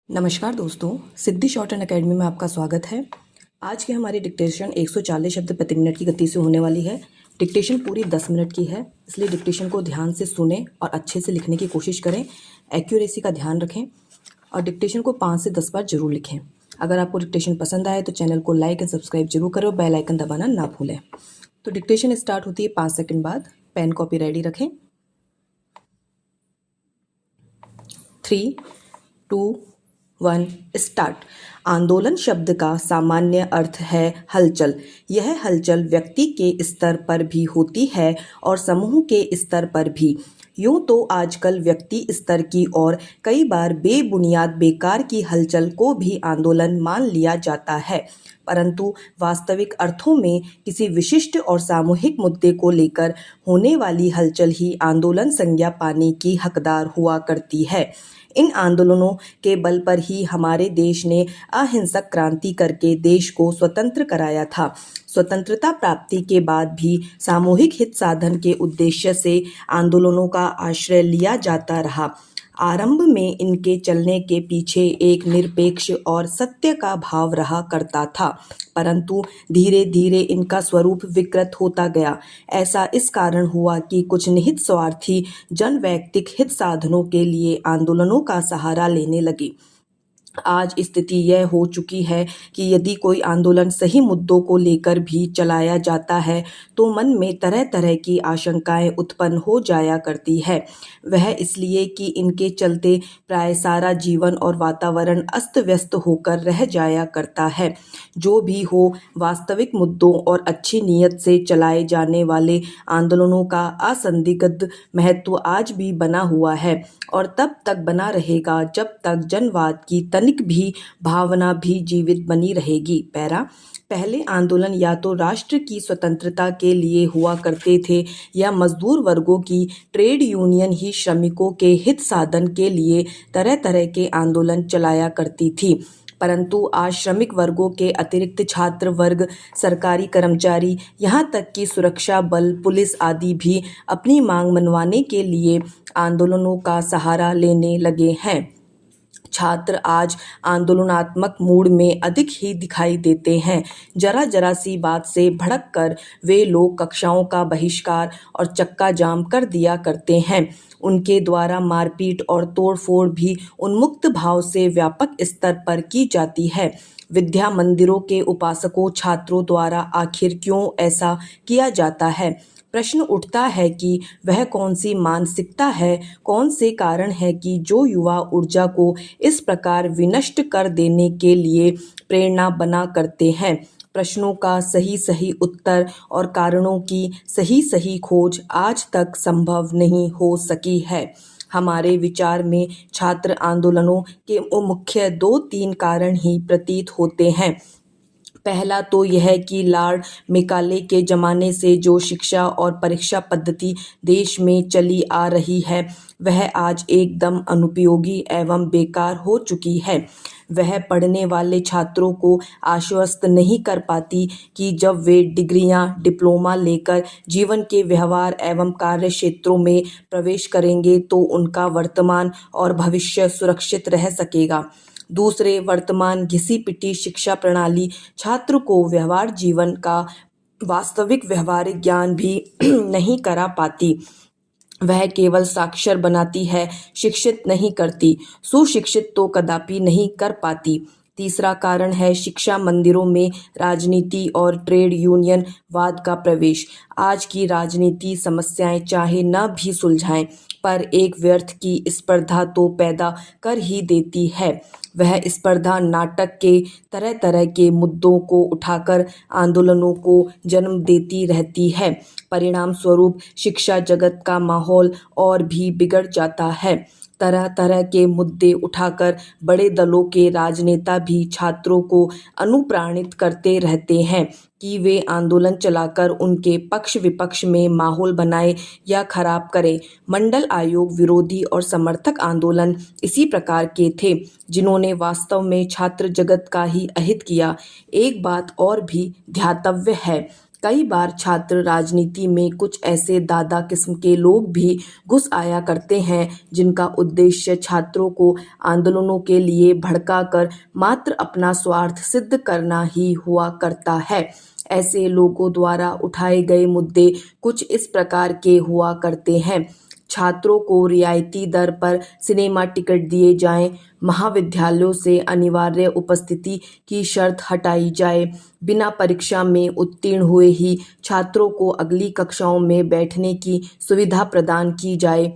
नमस्कार दोस्तों, सिद्धि short and academy में आपका स्वागत है। आज के हमारी डिक्टेशन 140 शब्द प्रति मिनट की गति से होने वाली है। डिक्टेशन पूरी 10 मिनट की है, इसलिए डिक्टेशन को ध्यान से सुने और अच्छे से लिखने की कोशिश करें। एक्यूरेसी का ध्यान रखें और डिक्टेशन को 5 से 10 बार जरूर लिखें। अगर आपको डिक्टेशन पसंद आए तो चैनल को लाइक एंड सब्सक्राइब जरूर करें और बेल आइकन दबाना ना भूलें। तो डिक्टेशन स्टार्ट होती है 5 सेकंड बाद। पेन कॉपी रेडी रखें। 3, 2, 1 स्टार्ट। आंदोलन शब्द का सामान्य अर्थ है हलचल। यह हलचल व्यक्ति के स्तर पर भी होती है और समूह के स्तर पर भी। यूं तो आजकल व्यक्ति स्तर की और कई बार बेबुनियाद बेकार की हलचल को भी आंदोलन मान लिया जाता है, परंतु वास्तविक अर्थों में किसी विशिष्ट और सामूहिक मुद्दे को लेकर होने वाली हलचल ही आंदोलन संज्ञा पाने की हकदार हुआ करती है। इन आंदोलनों के बल पर ही हमारे देश ने अहिंसक क्रांति करके देश को स्वतंत्र कराया था। स्वतंत्रता प्राप्ति के बाद भी सामूहिक हित साधन के उद्देश्य से आंदोलनों का आश्रय लिया जाता रहा। आरंभ में इनके चलने के पीछे एक निरपेक्ष और सत्य का भाव रहा करता था, परंतु धीरे धीरे इनका स्वरूप विकृत होता गया। ऐसा इस कारण हुआ कि कुछ निहित स्वार्थी जन वैयक्तिक हित साधनों के लिए आंदोलनों का सहारा लेने लगे। आज स्थिति यह हो चुकी है कि यदि कोई आंदोलन सही मुद्दों को लेकर भी चलाया जाता है तो मन में तरह तरह की आशंकाएं उत्पन्न हो जाया करती है। वह इसलिए कि इनके चलते प्राय सारा जीवन और वातावरण अस्त व्यस्त होकर रह जाया करता है। जो भी हो, वास्तविक मुद्दों और अच्छी नीयत से चलाए जाने वाले आंदोलनों का असंदिग्ध महत्व आज भी बना हुआ है और तब तक बना रहेगा जब तक जनवाद की तनिक भी भावना भी जीवित बनी रहेगी। पैरा पहले आंदोलन या तो राष्ट्र की स्वतंत्रता के लिए हुआ करते थे या मजदूर वर्गों की ट्रेड यूनियन ही श्रमिकों के हित साधन के लिए तरह तरह के आंदोलन चलाया करती थी। परंतु आज श्रमिक वर्गों के अतिरिक्त छात्र वर्ग, सरकारी कर्मचारी, यहाँ तक कि सुरक्षा बल, पुलिस आदि भी अपनी मांग मनवाने के लिए आंदोलनों का सहारा लेने लगे हैं। छात्र आज आंदोलनात्मक मूड में अधिक ही दिखाई देते हैं। जरा जरा सी बात से भड़क कर वे लोग कक्षाओं का बहिष्कार और चक्का जाम कर दिया करते हैं। उनके द्वारा मारपीट और तोड़फोड़ भी उन्मुक्त भाव से व्यापक स्तर पर की जाती है। विद्या मंदिरों के उपासकों छात्रों द्वारा आखिर क्यों ऐसा किया जाता है? प्रश्न उठता है कि वह कौन सी मानसिकता है, कौन से कारण है कि जो युवा ऊर्जा को इस प्रकार विनष्ट कर देने के लिए प्रेरणा बना करते हैं। प्रश्नों का सही सही उत्तर और कारणों की सही सही खोज आज तक संभव नहीं हो सकी है। हमारे विचार में छात्र आंदोलनों के मुख्य 2-3 कारण ही प्रतीत होते हैं। पहला तो यह कि लॉर्ड मेकाले के ज़माने से जो शिक्षा और परीक्षा पद्धति देश में चली आ रही है वह आज एकदम अनुपयोगी एवं बेकार हो चुकी है। वह पढ़ने वाले छात्रों को आश्वस्त नहीं कर पाती कि जब वे डिग्रियां, डिप्लोमा लेकर जीवन के व्यवहार एवं कार्य क्षेत्रों में प्रवेश करेंगे तो उनका वर्तमान और भविष्य सुरक्षित रह सकेगा। दूसरे, वर्तमान घिसी पिटी शिक्षा प्रणाली छात्र को व्यवहार जीवन का वास्तविक व्यवहारिक ज्ञान भी नहीं करा पाती। वह केवल साक्षर बनाती है, शिक्षित नहीं करती, सुशिक्षित तो कदापि नहीं कर पाती। तीसरा कारण है शिक्षा मंदिरों में राजनीति और ट्रेड यूनियन वाद का प्रवेश। आज की राजनीति समस्याएं चाहे न भी सुलझाएं पर एक व्यर्थ की स्पर्धा तो पैदा कर ही देती है। वह स्पर्धा नाटक के तरह तरह के मुद्दों को उठाकर आंदोलनों को जन्म देती रहती है। परिणाम स्वरूप शिक्षा जगत का माहौल और भी बिगड़ जाता है। तरह तरह के मुद्दे उठाकर बड़े दलों के राजनेता भी छात्रों को अनुप्राणित करते रहते हैं कि वे आंदोलन चलाकर उनके पक्ष विपक्ष में माहौल बनाए या खराब करें। मंडल आयोग विरोधी और समर्थक आंदोलन इसी प्रकार के थे जिन्होंने वास्तव में छात्र जगत का ही अहित किया। एक बात और भी ध्यातव्य है, कई बार छात्र राजनीति में कुछ ऐसे दादा किस्म के लोग भी घुस आया करते हैं जिनका उद्देश्य छात्रों को आंदोलनों के लिए भड़काकर मात्र अपना स्वार्थ सिद्ध करना ही हुआ करता है। ऐसे लोगों द्वारा उठाए गए मुद्दे कुछ इस प्रकार के हुआ करते हैं। छात्रों को रियायती दर पर सिनेमा टिकट दिए जाएं, महाविद्यालयों से अनिवार्य उपस्थिति की शर्त हटाई जाए, बिना परीक्षा में उत्तीर्ण हुए ही छात्रों को अगली कक्षाओं में बैठने की सुविधा प्रदान की जाए,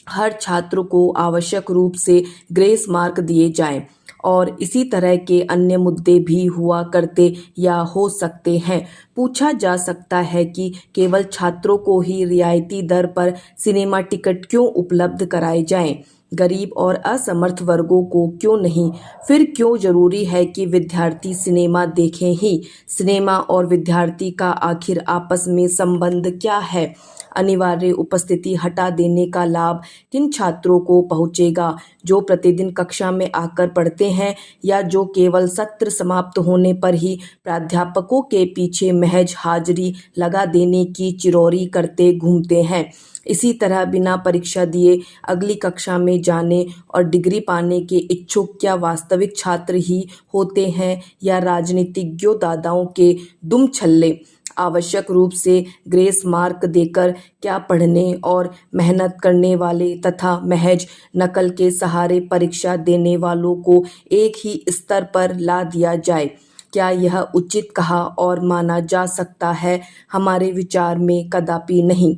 हर छात्र को आवश्यक रूप से ग्रेस मार्क दिए जाएं और इसी तरह के अन्य मुद्दे भी हुआ करते या हो सकते हैं। पूछा जा सकता है कि केवल छात्रों को ही रियायती दर पर सिनेमा टिकट क्यों उपलब्ध कराए जाएं, गरीब और असमर्थ वर्गों को क्यों नहीं? फिर क्यों जरूरी है कि विद्यार्थी सिनेमा देखें ही? सिनेमा और विद्यार्थी का आखिर आपस में संबंध क्या है? अनिवार्य उपस्थिति हटा देने का लाभ किन छात्रों को पहुंचेगा, जो प्रतिदिन कक्षा में आकर पढ़ते हैं या जो केवल सत्र समाप्त होने पर ही प्राध्यापकों के पीछे महज हाजिरी लगा देने की चिरौरी करते घूमते हैं? इसी तरह बिना परीक्षा दिए अगली कक्षा में जाने और डिग्री पाने के इच्छुक क्या वास्तविक छात्र ही होते हैं या राजनीतिज्ञों दादाओं के दुम छल्ले? आवश्यक रूप से ग्रेस मार्क देकर क्या पढ़ने और मेहनत करने वाले तथा महज नकल के सहारे परीक्षा देने वालों को एक ही स्तर पर ला दिया जाए? क्या यह उचित कहा और माना जा सकता है? हमारे विचार में कदापि नहीं।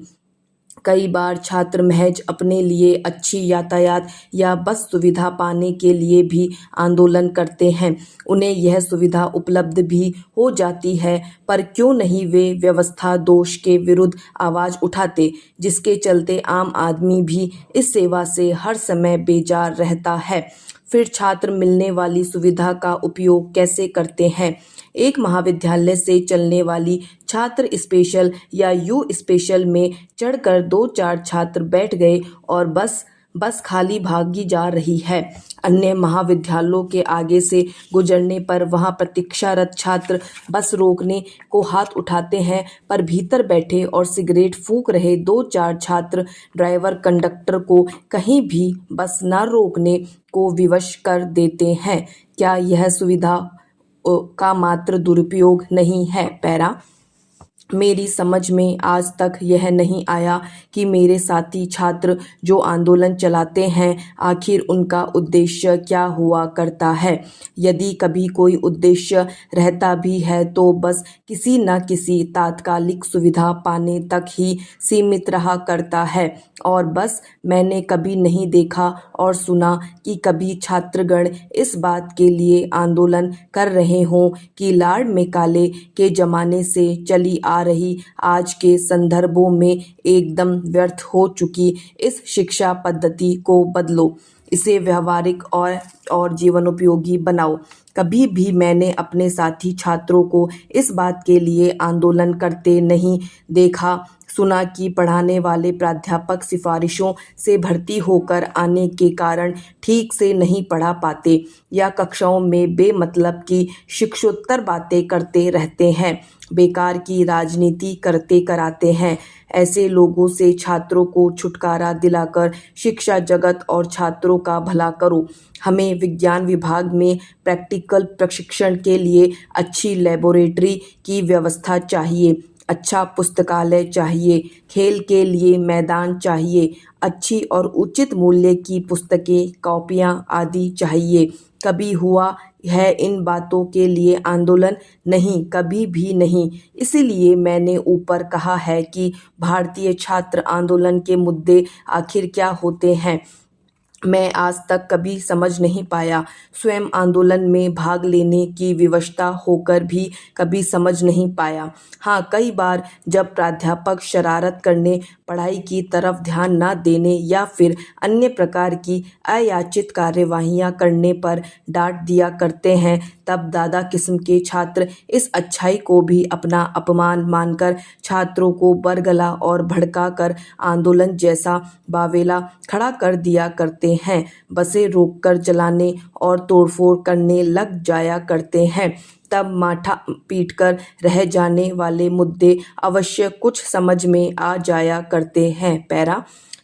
कई बार छात्र महज अपने लिए अच्छी यातायात या बस सुविधा पाने के लिए भी आंदोलन करते हैं। उन्हें यह सुविधा उपलब्ध भी हो जाती है, पर क्यों नहीं वे व्यवस्था दोष के विरुद्ध आवाज़ उठाते, जिसके चलते आम आदमी भी इस सेवा से हर समय बेजार रहता है। फिर छात्र मिलने वाली सुविधा का उपयोग कैसे करते हैं? एक महाविद्यालय से चलने वाली छात्र स्पेशल या यू स्पेशल में चढ़कर 2-4 छात्र बैठ गए और बस खाली भागी जा रही है। अन्य महाविद्यालयों के आगे से गुजरने पर वहां प्रतीक्षारत छात्र बस रोकने को हाथ उठाते हैं, पर भीतर बैठे और सिगरेट फूंक रहे 2-4 छात्र ड्राइवर कंडक्टर को कहीं भी बस न रोकने को विवश कर देते हैं। क्या यह सुविधा का मात्र दुरुपयोग नहीं है? पैरा मेरी समझ में आज तक यह नहीं आया कि मेरे साथी छात्र जो आंदोलन चलाते हैं, आखिर उनका उद्देश्य क्या हुआ करता है। यदि कभी कोई उद्देश्य रहता भी है तो बस किसी न किसी तात्कालिक सुविधा पाने तक ही सीमित रहा करता है। और बस मैंने कभी नहीं देखा और सुना कि कभी छात्रगण इस बात के लिए आंदोलन कर रहे हों कि लार्ड मेकाले के ज़माने से चली आ रही आज के संदर्भों में एकदम व्यर्थ हो चुकी इस शिक्षा पद्धति को बदलो, इसे व्यवहारिक और जीवनोपयोगी बनाओ। कभी भी मैंने अपने साथी छात्रों को इस बात के लिए आंदोलन करते नहीं देखा सुना कि पढ़ाने वाले प्राध्यापक सिफारिशों से भर्ती होकर आने के कारण ठीक से नहीं पढ़ा पाते या कक्षाओं में बेमतलब की शिक्षोत्तर बातें करते रहते हैं, बेकार की राजनीति करते कराते हैं। ऐसे लोगों से छात्रों को छुटकारा दिलाकर शिक्षा जगत और छात्रों का भला करो। हमें विज्ञान विभाग में प्रैक्टिकल प्रशिक्षण के लिए अच्छी लेबोरेटरी की व्यवस्था चाहिए, अच्छा पुस्तकालय चाहिए, खेल के लिए मैदान चाहिए, अच्छी और उचित मूल्य की पुस्तकें, कॉपियाँ आदि चाहिए। कभी हुआ है इन बातों के लिए आंदोलन? नहीं, कभी भी नहीं। इसीलिए मैंने ऊपर कहा है कि भारतीय छात्र आंदोलन के मुद्दे आखिर क्या होते हैं, मैं आज तक कभी समझ नहीं पाया। स्वयं आंदोलन में भाग लेने की विवशता होकर भी कभी समझ नहीं पाया। हाँ, कई बार जब प्राध्यापक शरारत करने, पढ़ाई की तरफ ध्यान न देने या फिर अन्य प्रकार की अयाचित कार्यवाहियाँ करने पर डांट दिया करते हैं, तब दादा किस्म के छात्र इस अच्छाई को भी अपना अपमान मानकर छात्रों को बरगला और भड़का कर आंदोलन जैसा बावेला खड़ा कर दिया करते हैं, बसें रोककर जलाने और तोड़फोड़ करने लग जाया करते हैं। तब माथा पीटकर रह जाने वाले मुद्दे अवश्य कुछ समझ में आ जाया करते हैं। पैरा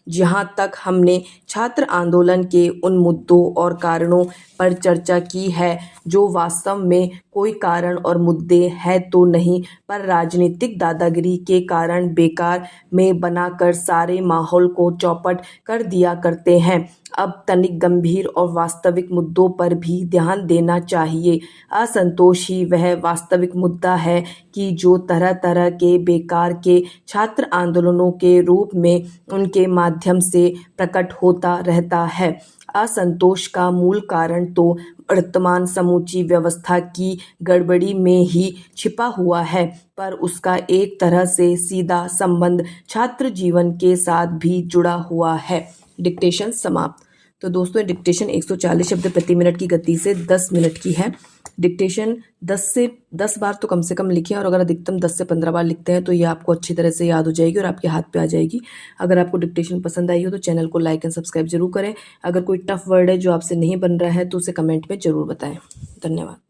जहाँ तक हमने छात्र आंदोलन के उन मुद्दों और कारणों पर चर्चा की है जो वास्तव में कोई कारण और मुद्दे हैं तो नहीं, पर राजनीतिक दादागिरी के कारण बेकार में बनाकर सारे माहौल को चौपट कर दिया करते हैं, अब तनिक गंभीर और वास्तविक मुद्दों पर भी ध्यान देना चाहिए। असंतोष ही वह वास्तविक मुद्दा है कि जो तरह तरह के बेकार के छात्र आंदोलनों के रूप में उनके माध्यम से प्रकट होता रहता है। असंतोष का मूल कारण तो वर्तमान समूची व्यवस्था की गड़बड़ी में ही छिपा हुआ है, पर उसका एक तरह से सीधा संबंध छात्र जीवन के साथ भी जुड़ा हुआ है। डिक्टेशन समाप्त। तो दोस्तों डिक्टेशन 140 शब्द प्रति मिनट की गति से 10 मिनट की है। डिक्टेशन 10 बार तो कम से कम लिखें, और अगर अधिकतम 10 से 15 बार लिखते हैं तो ये आपको अच्छी तरह से याद हो जाएगी और आपके हाथ पे आ जाएगी। अगर आपको डिक्टेशन पसंद आई हो तो चैनल को लाइक एंड सब्सक्राइब जरूर करें। अगर कोई टफ वर्ड है जो आपसे नहीं बन रहा है तो उसे कमेंट में ज़रूर बताएं। धन्यवाद।